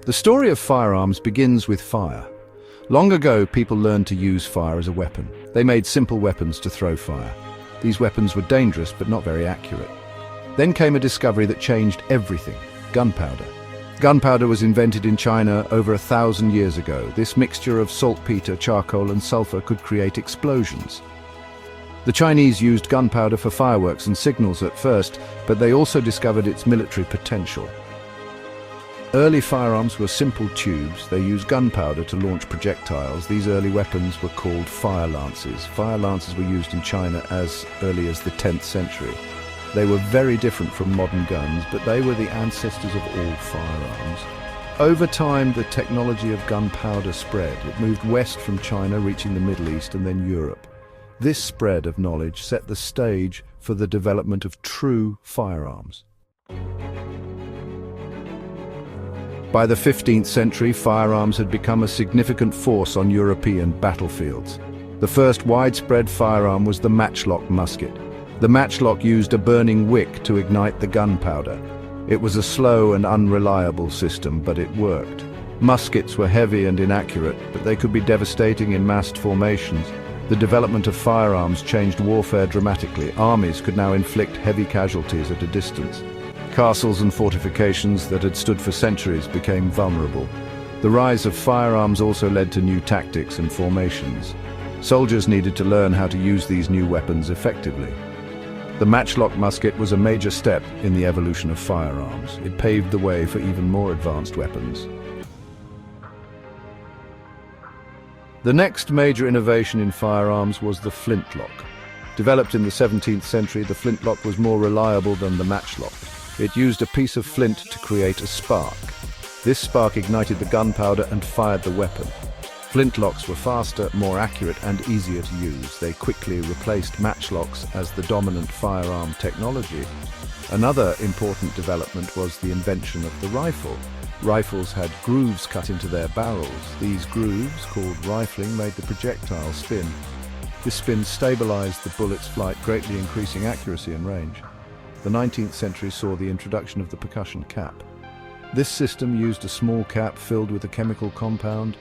The story of firearms begins with fire. Long ago, people learned to use fire as a weapon. They made simple weapons to throw fire. These weapons were dangerous but not very accurate. Then came a discovery that changed everything: gunpowder. Gunpowder was invented in China over 1,000 years ago. This mixture of saltpeter, charcoal and sulfur could create explosions. The Chinese used gunpowder for fireworks and signals at first, but they also discovered its military potential. Early firearms were simple tubes. They used gunpowder to launch projectiles. These early weapons were called fire lances. Fire lances were used in China as early as the 10th century. They were very different from modern guns, but they were the ancestors of all firearms. Over time, the technology of gunpowder spread. It moved west from China, reaching the Middle East and then Europe. This spread of knowledge set the stage for the development of true firearms. By the 15th century, firearms had become a significant force on European battlefields. The first widespread firearm was the matchlock musket. The matchlock used a burning wick to ignite the gunpowder. It was a slow and unreliable system, but it worked. Muskets were heavy and inaccurate, but they could be devastating in massed formations. The development of firearms changed warfare dramatically. Armies could now inflict heavy casualties at a distance. Castles and fortifications that had stood for centuries became vulnerable. The rise of firearms also led to new tactics and formations. Soldiers needed to learn how to use these new weapons effectively. The matchlock musket was a major step in the evolution of firearms. It paved the way for even more advanced weapons. The next major innovation in firearms was the flintlock. Developed in the 17th century, the flintlock was more reliable than the matchlock. It used a piece of flint to create a spark. This spark ignited the gunpowder and fired the weapon. Flintlocks were faster, more accurate, and easier to use. They quickly replaced matchlocks as the dominant firearm technology. Another important development was the invention of the rifle. Rifles had grooves cut into their barrels. These grooves, called rifling, made the projectile spin. This spin stabilized the bullet's flight, greatly increasing accuracy and range. The 19th century saw the introduction of the percussion cap. This system used a small cap filled with a chemical compound.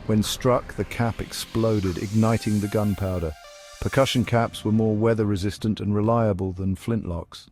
When struck, the cap exploded, igniting the gunpowder. Percussion caps were more weather-resistant and reliable than flintlocks.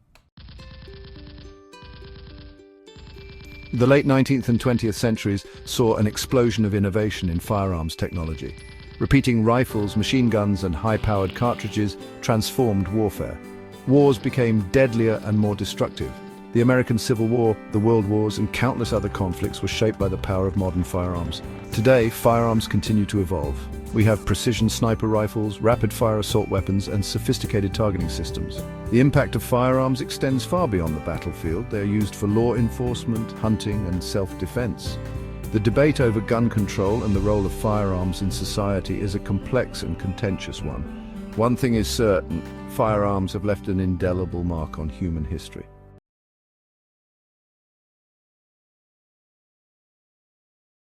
The late 19th and 20th centuries saw an explosion of innovation in firearms technology. Repeating rifles, machine guns, and high-powered cartridges transformed warfare. Wars became deadlier and more destructive. The American Civil War, the World Wars, and countless other conflicts were shaped by the power of modern firearms. Today, firearms continue to evolve. We have precision sniper rifles, rapid-fire assault weapons, and sophisticated targeting systems. The impact of firearms extends far beyond the battlefield. They are used for law enforcement, hunting, and self-defense. The debate over gun control and the role of firearms in society is a complex and contentious one. One thing is certain: firearms have left an indelible mark on human history.